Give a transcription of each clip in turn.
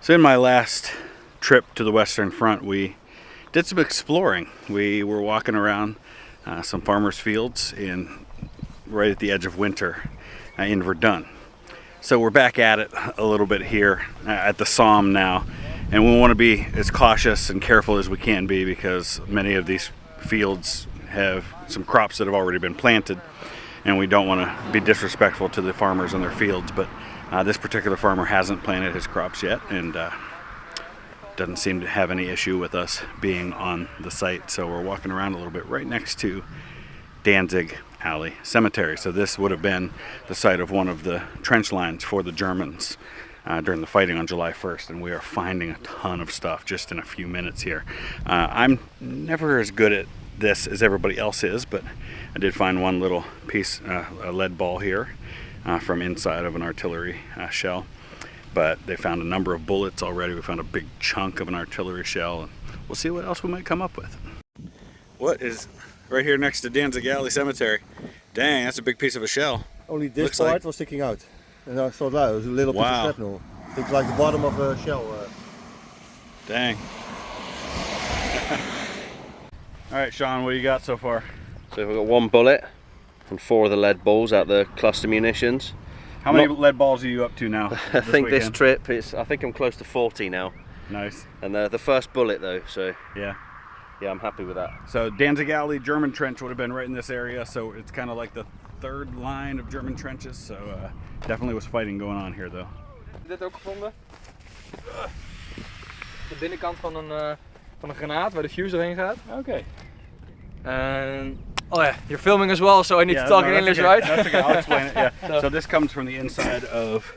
So in my last trip to the Western Front, we did some exploring. We were walking around some farmers' fields right at the edge of winter in Verdun. So we're back at it a little bit here at the Somme now, and we want to be as cautious and careful as we can be because many of these fields have some crops that have already been planted, and we don't want to be disrespectful to the farmers in their fields. But this particular farmer hasn't planted his crops yet, and doesn't seem to have any issue with us being on the site. So we're walking around a little bit right next to Danzig Alley Cemetery. So this would have been the site of one of the trench lines for the Germans during the fighting on July 1st, and we are finding a ton of stuff just in a few minutes here. I'm never as good at this as everybody else is, but I did find one little piece, a lead ball here from inside of an artillery shell. But they found a number of bullets already. We found a big chunk of an artillery shell, and we'll see what else we might come up with. What is right here next to Danzig Alley Cemetery? Dang, that's a big piece of a shell. Only this part was sticking out. And I thought, wow, it was a little piece of shrapnel. I think like the bottom of a shell. Dang. All right, Sean, what do you got so far? So we've got one bullet and 4 of the lead balls out the cluster munitions. How many lead balls are you up to now? I think weekend? This trip, I think I'm close to 40 now. Nice. And the first bullet though, so yeah, I'm happy with that. So Danzig Alley German trench would have been right in this area, so it's kind of like the third line of German trenches. So definitely was fighting going on here though. Dit ook gevonden. De binnenkant van een granaat waar de fuse doorheen gaat. Okay. Oh yeah, you're filming as well, so I need to talk in English, okay. right? That's okay, I'll explain it, yeah. So this comes from the inside of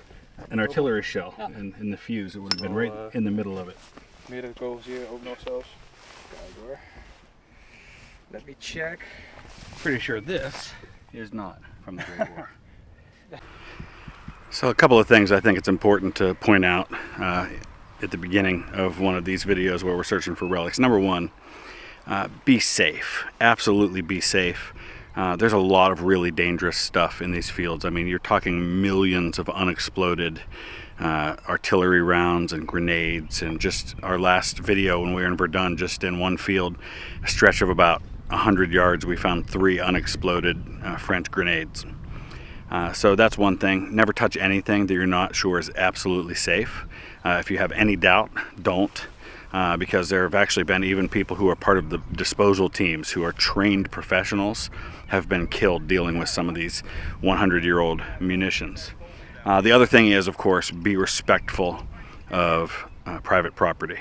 an artillery shell in the fuse. It would have been right in the middle of it. Meerdere kogels hier ook nog zelfs. Kijk hoor. Let me check. Pretty sure this is not from the Great War. So a couple of things I think it's important to point out at the beginning of one of these videos where we're searching for relics. Number one, be safe. Absolutely be safe. There's a lot of really dangerous stuff in these fields. I mean, you're talking millions of unexploded artillery rounds and grenades, and just our last video when we were in Verdun, just in one field, a stretch of about 100 yards, we found 3 unexploded French grenades. So that's one thing. Never touch anything that you're not sure is absolutely safe. If you have any doubt, don't. Because there have actually been even people who are part of the disposal teams who are trained professionals have been killed dealing with some of these 100-year-old munitions. The other thing is, of course, be respectful of private property.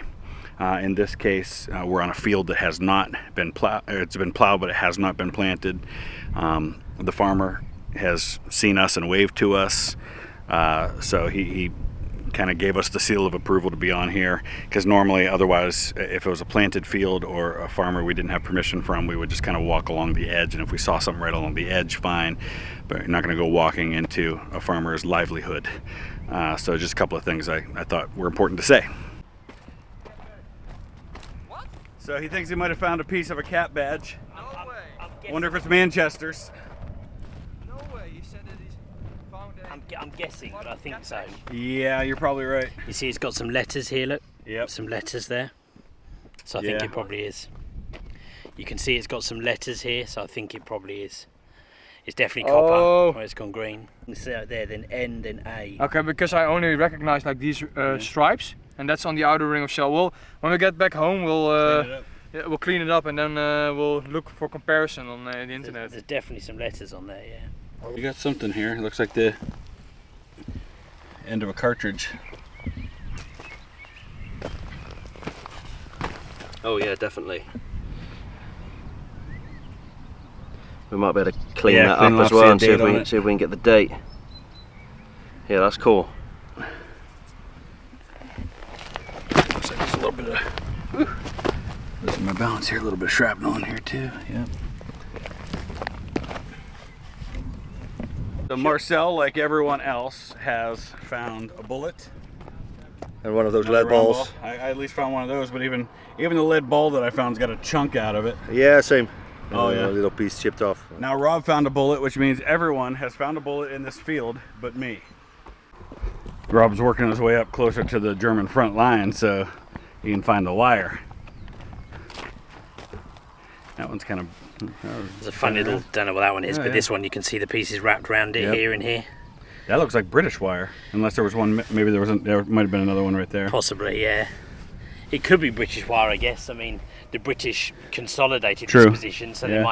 In this case, we're on a field that has not been plowed. It's been plowed, but it has not been planted. The farmer has seen us and waved to us, so he kind of gave us the seal of approval to be on here, because normally otherwise if it was a planted field or a farmer we didn't have permission from, we would just kind of walk along the edge, and if we saw something right along the edge, fine, but you're not going to go walking into a farmer's livelihood. So just a couple of things I thought were important to say. What? So he thinks he might have found a piece of a cat badge. No way. Wonder if it's Manchester's. No way, you said that he's found a... I'm guessing, but I think so. Yeah, you're probably right. You see it's got some letters here, look. Yep. Some letters there. So I think it probably is. You can see it's got some letters here, so I think it probably is. It's definitely copper, where it's gone green. It's out there, then N, then A. Okay, because I only recognize like these stripes, and that's on the outer ring of shell. When we get back home, we'll clean it up, and then we'll look for comparison on the internet. There's definitely some letters on there, yeah. You got something here. It looks like the end of a cartridge. Oh yeah, definitely. We might be able to clean that up as well and see if we can get the date. Yeah, that's cool. Looks like there's a little bit of, losing my balance here, a little bit of shrapnel in here too. Yep. So Marcel, like everyone else, has found a bullet. And one of those lead balls. I at least found one of those, but even the lead ball that I found's got a chunk out of it. Yeah, same. Oh yeah, a little piece chipped off. Now Rob found a bullet, which means everyone has found a bullet in this field but me. Rob's working his way up closer to the German front line so he can find the wire. That one's kind of... There's a funny little, don't know what that one is, but this one you can see the pieces wrapped around it here and here. That looks like British wire, unless there was one, maybe there might have been another one right there. Possibly, yeah. It could be British wire, I guess. I mean, the British consolidated this position, so they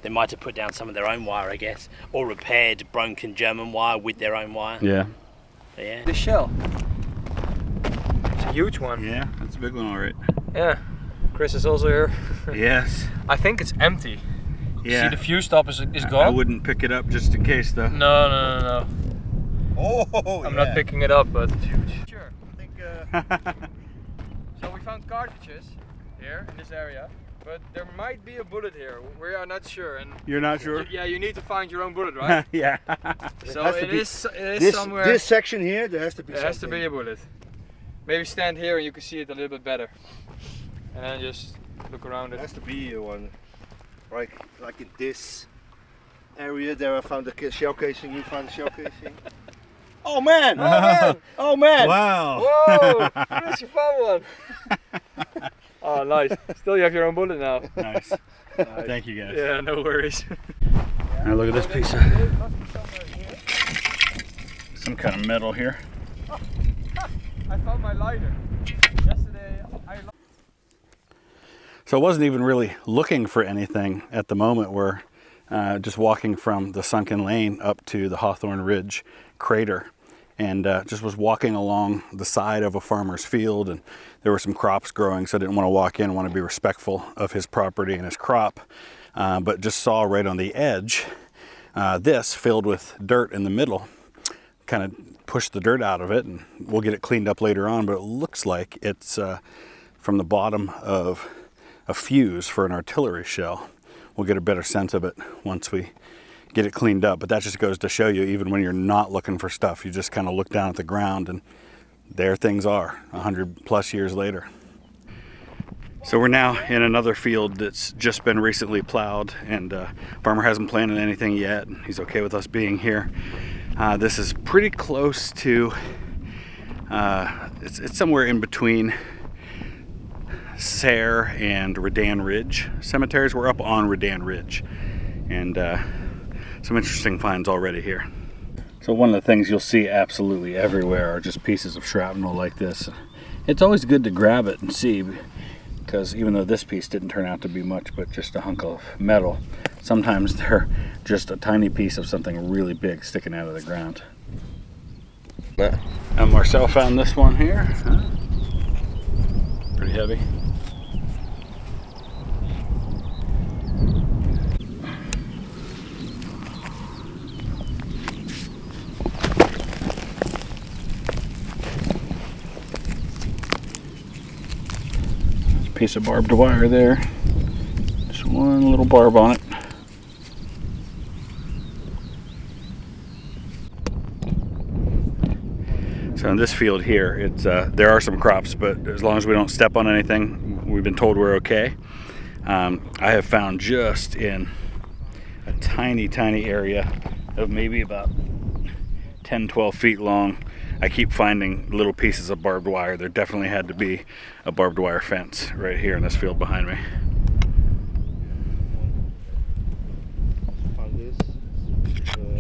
might have put down some of their own wire, I guess, or repaired broken German wire with their own wire. Yeah. But yeah. The shell. It's a huge one. Yeah, that's a big one, all right. Yeah. Chris is also here. Yes. I think it's empty. Yeah. See, the fuse stop is gone. I wouldn't pick it up just in case, though. No. Oh, I'm not picking it up, but sure. I think. So we found cartridges here in this area, but there might be a bullet here. We are not sure. And you're not sure? Yeah, you need to find your own bullet, right? Yeah. So it is somewhere. This section here, there has to be. There has to be a bullet. Maybe stand here and you can see it a little bit better. And then just look around it. There has to be one. Right, like in this area there I found the shell casing, you found the shell casing. Oh man! Oh man! Oh man! Wow! Whoa! Chris, you found one! Oh nice. Still you have your own bullet now. Nice. Thank you guys. Yeah, no worries. Now look at this piece of some kind of metal here. I found my lighter. Yesterday So I wasn't even really looking for anything at the moment. We're just walking from the sunken lane up to the Hawthorne Ridge crater, and just was walking along the side of a farmer's field, and there were some crops growing, so I didn't want to walk in. I want to be respectful of his property and his crop, but just saw right on the edge this filled with dirt in the middle. Kind of pushed the dirt out of it, and we'll get it cleaned up later on, but it looks like it's from the bottom of a fuse for an artillery shell. We'll get a better sense of it once we get it cleaned up, but that just goes to show you, even when you're not looking for stuff, you just kind of look down at the ground and there things are 100 plus years later. So we're now in another field that's just been recently plowed, and farmer hasn't planted anything yet. He's okay with us being here. This is pretty close to it's somewhere in between Serre and Redan Ridge cemeteries. We're up on Redan Ridge, and some interesting finds already here. So one of the things you'll see absolutely everywhere are just pieces of shrapnel like this. It's always good to grab it and see, because even though this piece didn't turn out to be much but just a hunk of metal, sometimes they're just a tiny piece of something really big sticking out of the ground. And Marcel found this one here. Pretty heavy. Piece of barbed wire there. Just one little barb on it. So in this field here, it's there are some crops, but as long as we don't step on anything, we've been told we're okay. I have found just in a tiny area of maybe about 10-12 feet long, I keep finding little pieces of barbed wire. There definitely had to be a barbed wire fence right here in this field behind me.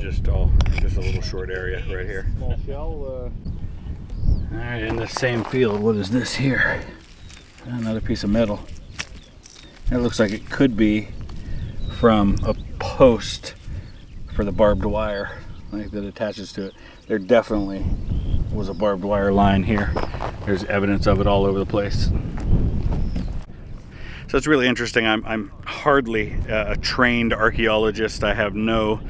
Just a little short area right here. Small shell. All right, in the same field, what is this here? Another piece of metal. It looks like it could be from a post for the barbed wire, like that attaches to it. There definitely was a barbed wire line here. There's evidence of it all over the place. So it's really interesting. I'm hardly a trained archaeologist. I have no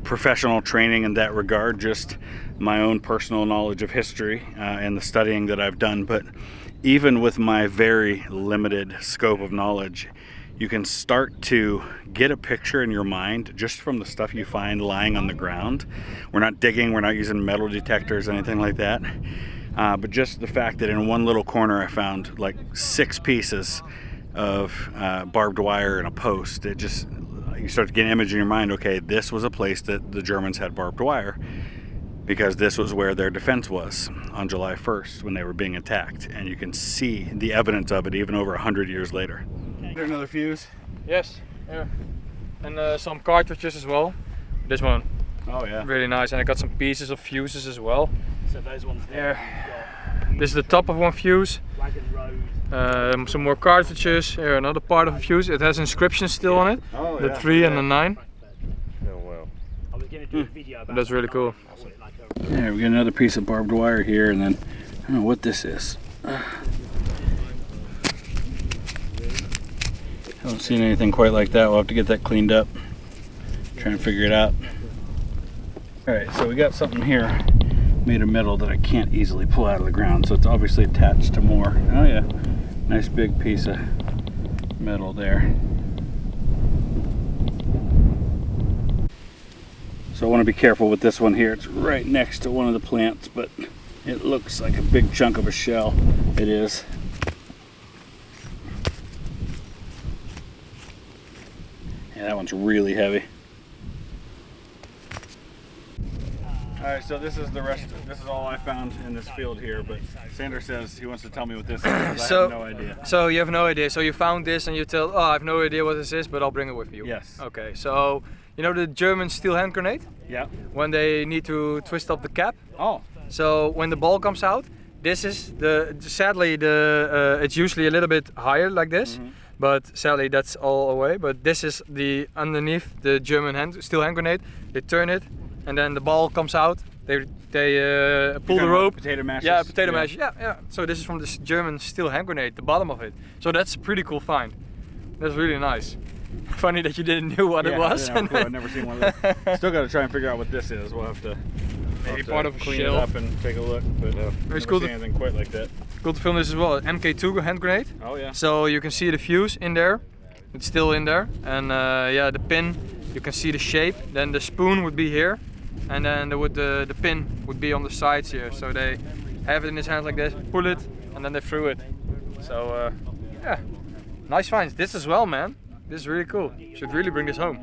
professional training in that regard, just my own personal knowledge of history and the studying that I've done. But even with my very limited scope of knowledge, you can start to get a picture in your mind just from the stuff you find lying on the ground. We're not digging, we're not using metal detectors, anything like that. But just the fact that in one little corner I found like 6 pieces of barbed wire and a post, it just, you start to get an image in your mind, okay, this was a place that the Germans had barbed wire. because this was where their defense was on July 1st when they were being attacked, and you can see the evidence of it even over 100 years later. There's another fuse. Yes, yeah. And some cartridges as well. This one, oh yeah, really nice. And I got some pieces of fuses as well. So those ones there. This is the top of one fuse. Wagon Road. Some more cartridges. Here, another part of a fuse. It has inscriptions still on it. Oh, the yeah. 3 and the 9. Oh wow. I was going to do a video about That's really cool. Yeah, we got another piece of barbed wire here, and then I don't know what this is. Haven't seen anything quite like that. We'll have to get that cleaned up. Try and figure it out. Alright, so we got something here made of metal that I can't easily pull out of the ground, so it's obviously attached to more. Oh yeah, nice big piece of metal there. So I want to be careful with this one here. It's right next to one of the plants, but it looks like a big chunk of a shell. It is. Yeah, that one's really heavy. Alright, so this is the rest. This is all I found in this field here, but Sander says he wants to tell me what this is. I have no idea. So you have no idea. So you found this and you tell, oh, I have no idea what this is, but I'll bring it with you. Yes. Okay, so you know the German steel hand grenade? Yeah. When they need to twist up the cap. Oh. So when the ball comes out, this is sadly it's usually a little bit higher like this, but sadly that's all away. But this is the underneath the German steel hand grenade. They turn it, and then the ball comes out. They pull the rope. Potato mashes. Yeah, potato mash. Yeah. So this is from this German steel hand grenade, the bottom of it. So that's a pretty cool find. That's really nice. Funny that you didn't know what it was. I've never seen one of those. Still got to try and figure out what this is. We'll have to maybe part of a clean shell. it up and take a look. But never cool seen anything quite like that. Cool to film this as well. MK2 hand grenade. Oh yeah. So you can see the fuse in there. It's still in there, and yeah, the pin. You can see the shape. Then the spoon would be here, and then the pin would be on the sides here. So they have it in his hands like this, pull it, and then they threw it. So yeah, nice finds. This as well, man. This is really cool. Should really bring this home.